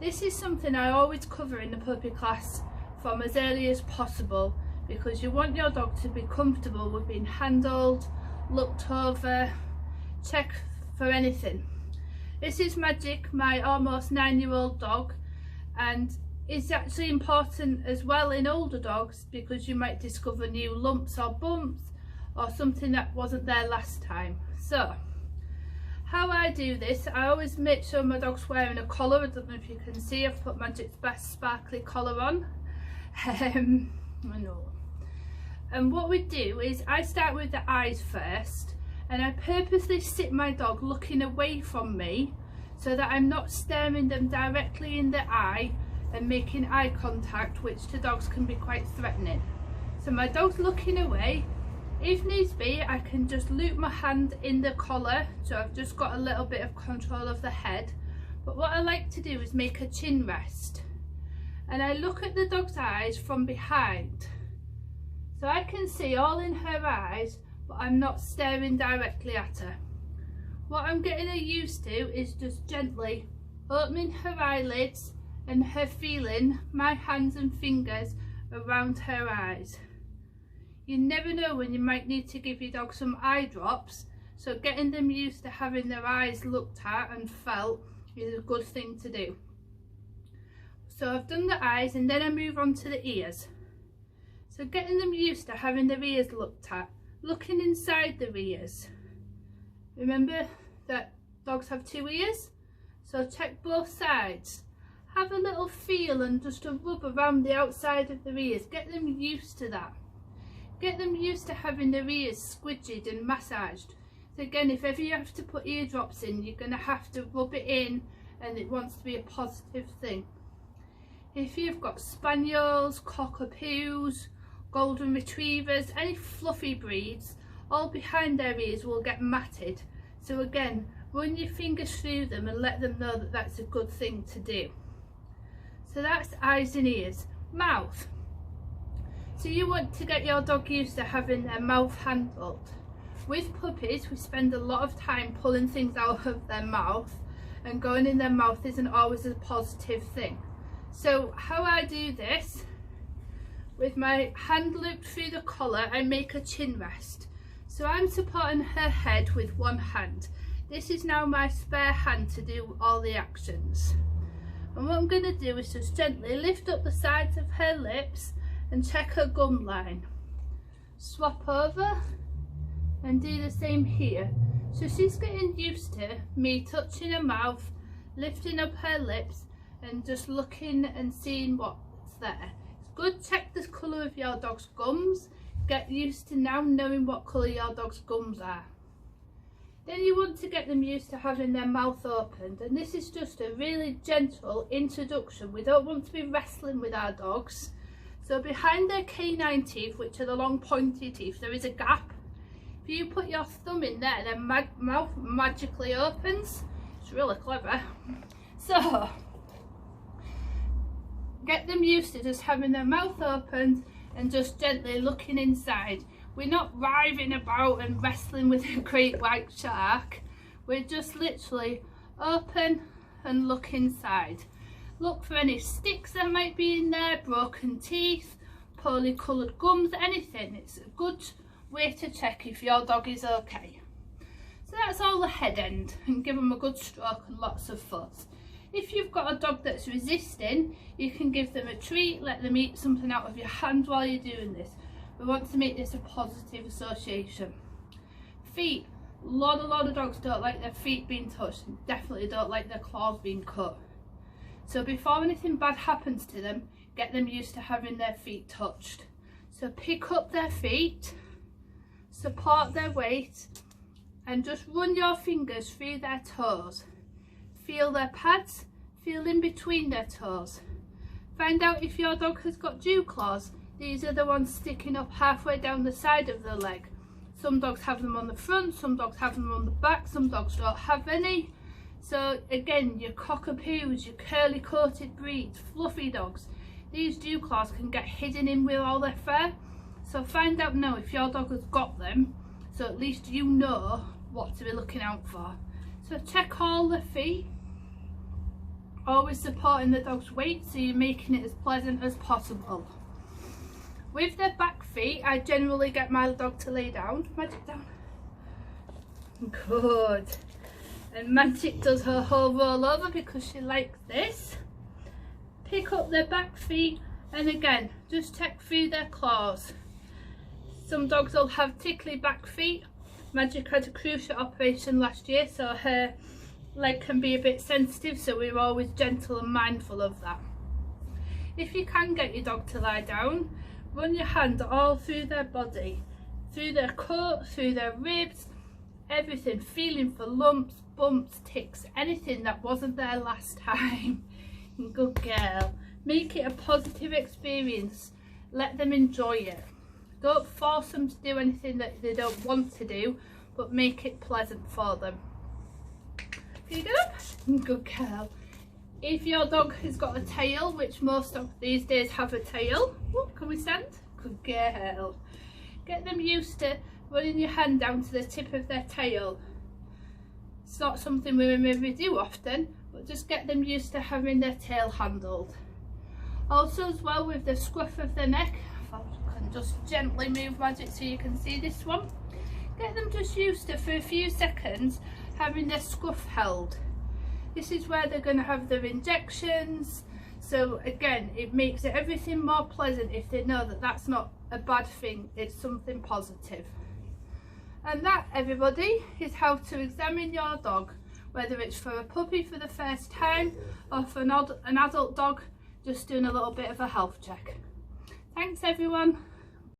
This is something I always cover in the puppy class from as early as possible, because you want your dog to be comfortable with being handled, looked over, checked for anything. This is Magic, my almost 9-year-old dog, and it's actually important as well in older dogs because you might discover new lumps or bumps or something that wasn't there last time. So how I do this, I always make sure my dog's wearing a collar. I don't know if you can see, I've put Magic's best sparkly collar on. I know. And what we do is I start with the eyes first, and I purposely sit my dog looking away from me so that I'm not staring them directly in the eye and making eye contact, which to dogs can be quite threatening. So my dog's looking away. If needs be, I can just loop my hand in the collar, so I've just got a little bit of control of the head. But what I like to do is make a chin rest, and I look at the dog's eyes from behind. So I can see all in her eyes, but I'm not staring directly at her. What I'm getting her used to is just gently opening her eyelids and her feeling my hands and fingers around her eyes. You never know when you might need to give your dog some eye drops, so getting them used to having their eyes looked at and felt is a good thing to do. So I've done the eyes, and then I move on to the ears. So getting them used to having their ears looked at, looking inside their ears. Remember that dogs have 2 ears, so check both sides. Have a little feel and just a rub around the outside of their ears. Get them used to that. Get them used to having their ears squidged and massaged. So again, if ever you have to put eardrops in, you're going to have to rub it in, and it wants to be a positive thing. If you've got Spaniels, Cockapoos, Golden Retrievers, any fluffy breeds, all behind their ears will get matted. So again, run your fingers through them and let them know that that's a good thing to do. So that's eyes and ears. Mouth. So you want to get your dog used to having their mouth handled. With puppies, we spend a lot of time pulling things out of their mouth, and going in their mouth isn't always a positive thing. So how I do this, with my hand looped through the collar, I make a chin rest. So I'm supporting her head with one hand. This is now my spare hand to do all the actions. And what I'm going to do is just gently lift up the sides of her lips and check her gum line. Swap over and do the same here. So she's getting used to me touching her mouth, lifting up her lips, and just looking and seeing what's there. It's good to check the colour of your dog's gums. Get used to now knowing what colour your dog's gums are. Then you want to get them used to having their mouth opened, and this is just a really gentle introduction. We don't want to be wrestling with our dogs. So behind their canine teeth, which are the long pointy teeth, there is a gap. If you put your thumb in there, their mouth magically opens. It's really clever. So get them used to just having their mouth opened and just gently looking inside. We're not writhing about and wrestling with a great white shark. We're just literally open and look inside. Look for any sticks that might be in there, broken teeth, poorly coloured gums, anything. It's a good way to check if your dog is okay. So that's all the head end, and give them a good stroke and lots of fuzz. If you've got a dog that's resisting, you can give them a treat, let them eat something out of your hand while you're doing this. We want to make this a positive association. Feet. A lot of dogs don't like their feet being touched, and definitely don't like their claws being cut. So before anything bad happens to them, get them used to having their feet touched. So pick up their feet, support their weight, and just run your fingers through their toes. Feel their pads, feel in between their toes. Find out if your dog has got dew claws. These are the ones sticking up halfway down the side of the leg. Some dogs have them on the front, some dogs have them on the back, some dogs don't have any. So again, your Cockapoos, your curly coated breeds, fluffy dogs, these dew claws can get hidden in with all their fur. So find out now if your dog has got them, so at least you know what to be looking out for. So check all the feet. Always supporting the dog's weight, so you're making it as pleasant as possible. With their back feet, I generally get my dog to lay down. Magic down. Good. And Magic does her whole roll over because she likes this. Pick up their back feet, and again, just check through their claws. Some dogs will have tickly back feet. Magic had a cruciate operation last year, so her leg can be a bit sensitive, so we're always gentle and mindful of that. If you can get your dog to lie down, run your hand all through their body, through their coat, through their ribs, everything, feeling for lumps, bumps, ticks, anything that wasn't there last time. Good girl. Make it a positive experience. Let them enjoy it. Don't force them to do anything that they don't want to do, but make it pleasant for them. Feed up. Good girl. If your dog has got a tail, which most dogs these days have a tail, can we stand? Good girl. Get them used to running your hand down to the tip of their tail. It's not something we maybe do often, but just get them used to having their tail handled. Also as well, with the scruff of the neck, if I can just gently move Magic so you can see this one, get them just used to, for a few seconds, having their scruff held. This is where they're going to have their injections, so again it makes it everything more pleasant if they know that that's not a bad thing, it's something positive. And that, everybody, is how to examine your dog, whether it's for a puppy for the first time or for an adult dog just doing a little bit of a health check. Thanks everyone.